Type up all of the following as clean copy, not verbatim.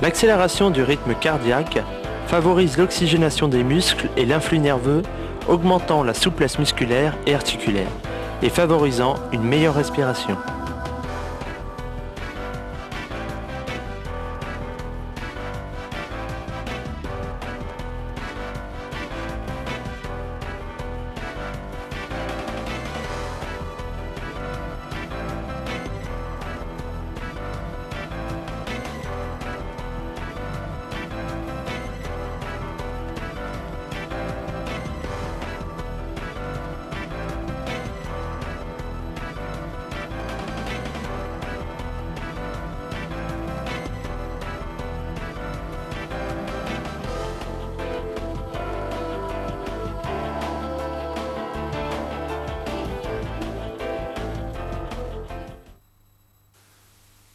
L'accélération du rythme cardiaque favorise l'oxygénation des muscles et l'influx nerveux, augmentant la souplesse musculaire et articulaire et favorisant une meilleure respiration.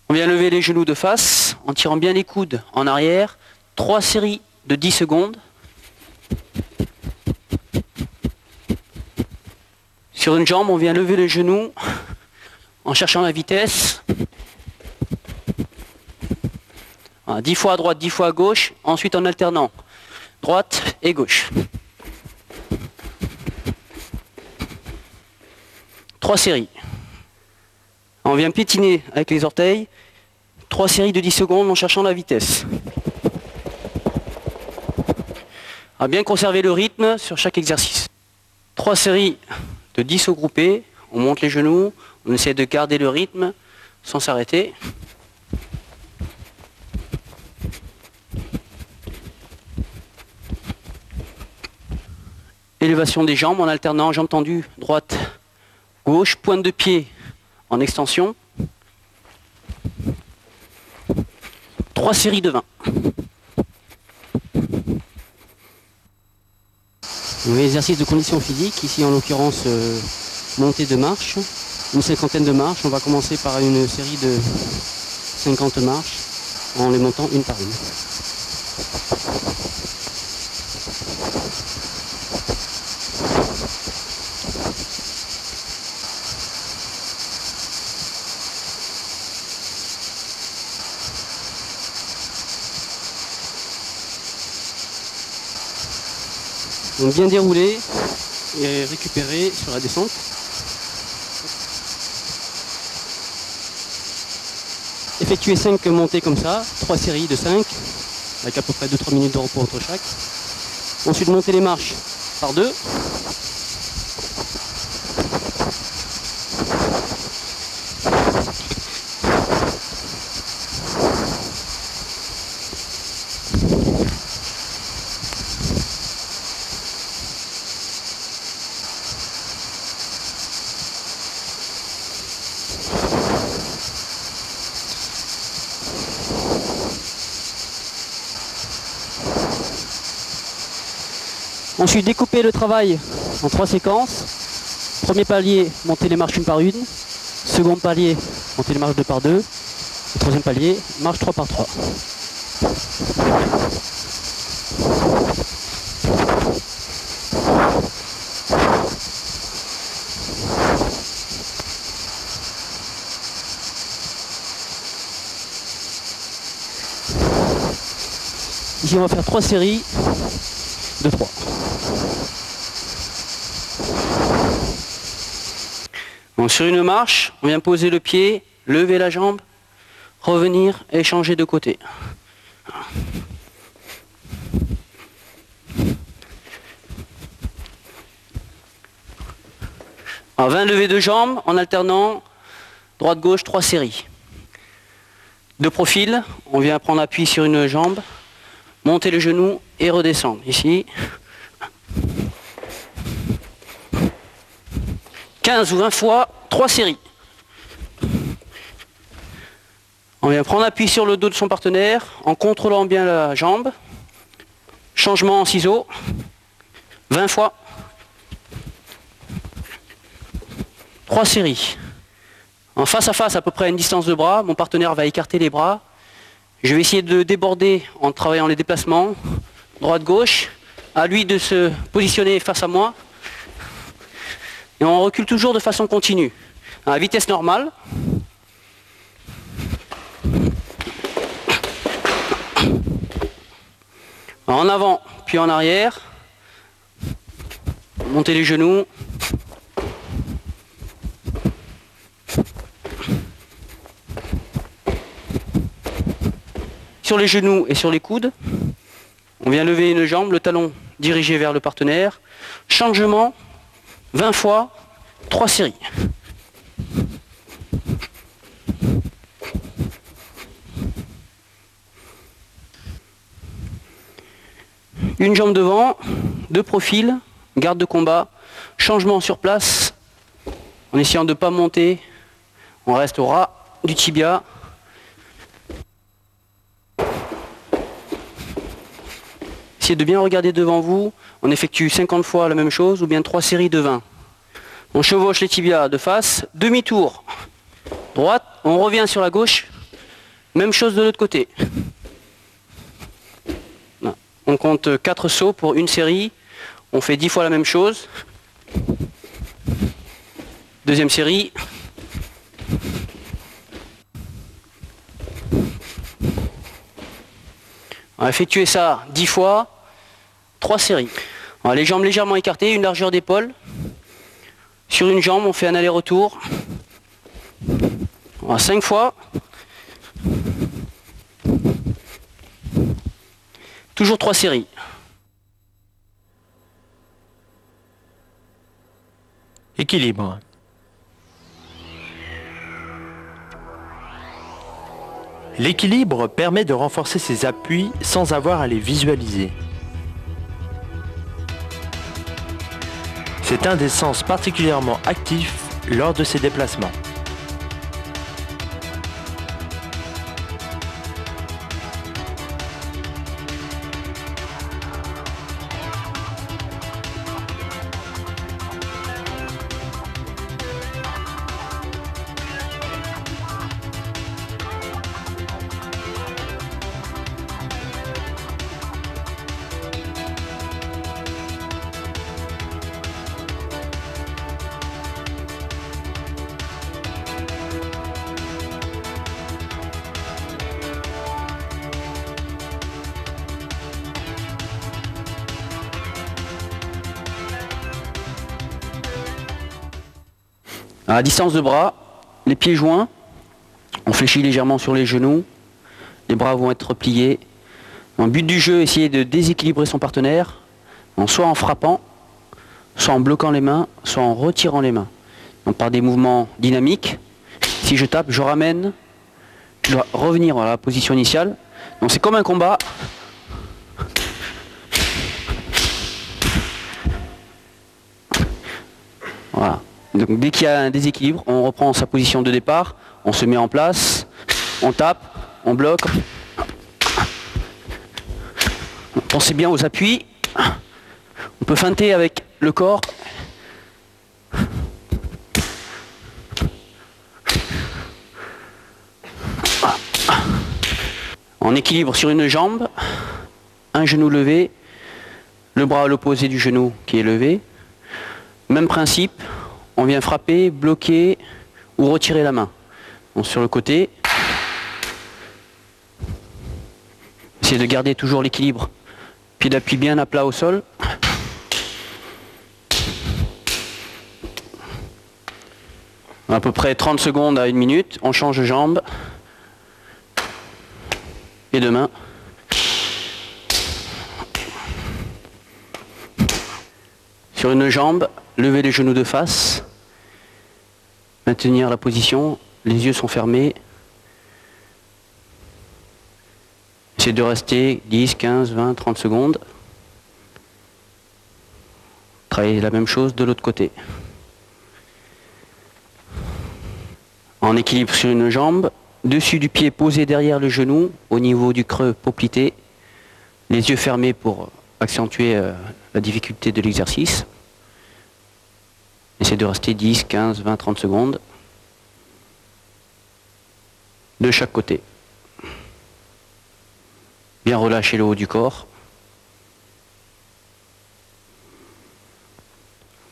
On vient lever les genoux de face en tirant bien les coudes en arrière. 3 séries de 10 secondes. Sur une jambe, on vient lever les genoux en cherchant la vitesse. Voilà, 10 fois à droite, 10 fois à gauche. Ensuite en alternant droite et gauche. 3 séries. On vient piétiner avec les orteils. 3 séries de 10 secondes en cherchant la vitesse. À bien conserver le rythme sur chaque exercice. 3 séries de 10 au groupé. On monte les genoux. On essaie de garder le rythme sans s'arrêter. Élévation des jambes en alternant jambes tendues, droite, gauche, pointe de pied en extension. 3 séries de 20. Exercice de condition physique, ici en l'occurrence montée de marche, une 50aine de marches. On va commencer par une série de 50 marches en les montant une par une. Donc bien dérouler et récupérer sur la descente. Effectuer 5 montées comme ça, 3 séries de 5, avec à peu près 2-3 minutes de repos entre chaque. Ensuite monter les marches par 2. Ensuite découper le travail en 3 séquences. Premier palier, monter les marches une par une. Second palier, monter les marches 2 par 2. Et troisième palier, marche 3 par 3. Ici on va faire 3 séries de 3. Donc sur une marche, on vient poser le pied, lever la jambe, revenir et changer de côté. Alors 20 levées de jambes en alternant droite-gauche 3 séries. De profil, on vient prendre appui sur une jambe, monter le genou et redescendre. Ici, 15 ou 20 fois 3 séries. On vient prendre appui sur le dos de son partenaire en contrôlant bien la jambe. Changement en ciseaux. 20 fois. 3 séries. En face à peu près à une distance de bras, mon partenaire va écarter les bras. Je vais essayer de déborder en travaillant les déplacements, droite-gauche. À lui de se positionner face à moi. Et on recule toujours de façon continue. À vitesse normale. En avant, puis en arrière. Montez les genoux. Sur les genoux et sur les coudes. On vient lever une jambe, le talon dirigé vers le partenaire. Changement, 20 fois, 3 séries. Une jambe devant, de profil, garde de combat, changement sur place, en essayant de ne pas monter, on reste au ras du tibia. Essayez de bien regarder devant vous, on effectue 50 fois la même chose ou bien 3 séries de 20. On chevauche les tibias de face, demi-tour, droite, on revient sur la gauche, même chose de l'autre côté. On compte 4 sauts pour une série, on fait 10 fois la même chose. Deuxième série. On va effectuer ça 10 fois, 3 séries. On a les jambes légèrement écartées, une largeur d'épaule. Sur une jambe, on fait un aller-retour. On va 5 fois. Toujours 3 séries. Équilibre. L'équilibre permet de renforcer ses appuis sans avoir à les visualiser. C'est un des sens particulièrement actifs lors de ces déplacements. À la distance de bras, les pieds joints, on fléchit légèrement sur les genoux, les bras vont être pliés. Le but du jeu, essayer de déséquilibrer son partenaire, soit en frappant, soit en bloquant les mains, soit en retirant les mains. Donc par des mouvements dynamiques, si je tape, je ramène, je dois revenir à la position initiale. Donc c'est comme un combat. Voilà. Donc dès qu'il y a un déséquilibre, on reprend sa position de départ, on se met en place, on tape, on bloque. Pensez bien aux appuis. On peut feinter avec le corps. En équilibre sur une jambe, un genou levé, le bras à l'opposé du genou qui est levé. Même principe. On vient frapper, bloquer ou retirer la main. Donc sur le côté, essayez de garder toujours l'équilibre. Pied d'appui bien à plat au sol. À peu près 30 secondes à 1 minute, on change de jambe et de main. Sur une jambe, levez les genoux de face. Maintenir la position, les yeux sont fermés. Essayez de rester 10, 15, 20, 30 secondes. Travaillez la même chose de l'autre côté. En équilibre sur une jambe, dessus du pied posé derrière le genou, au niveau du creux poplité. Les yeux fermés pour accentuer la difficulté de l'exercice. Essayez de rester 10, 15, 20, 30 secondes. De chaque côté. Bien relâcher le haut du corps.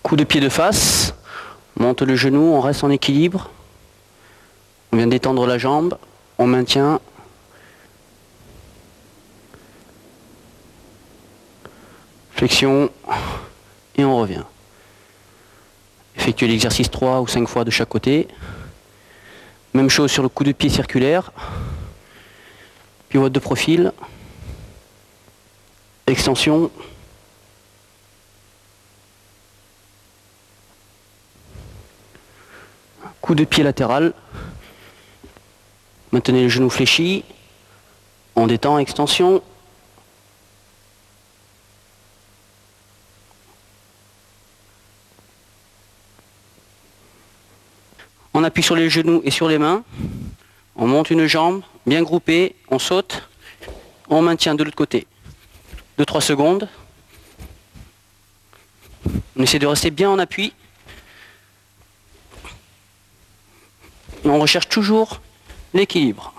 Coup de pied de face. On monte le genou, on reste en équilibre. On vient d'étendre la jambe. On maintient. Flexion, et on revient. Effectuez l'exercice 3 ou 5 fois de chaque côté. Même chose sur le coup de pied circulaire. Pivote de profil. Extension. Coup de pied latéral. Maintenez le genou fléchi. On détend, extension. On appuie sur les genoux et sur les mains. On monte une jambe, bien groupée, on saute. On maintient de l'autre côté. 2-3 secondes. On essaie de rester bien en appui. Et on recherche toujours l'équilibre.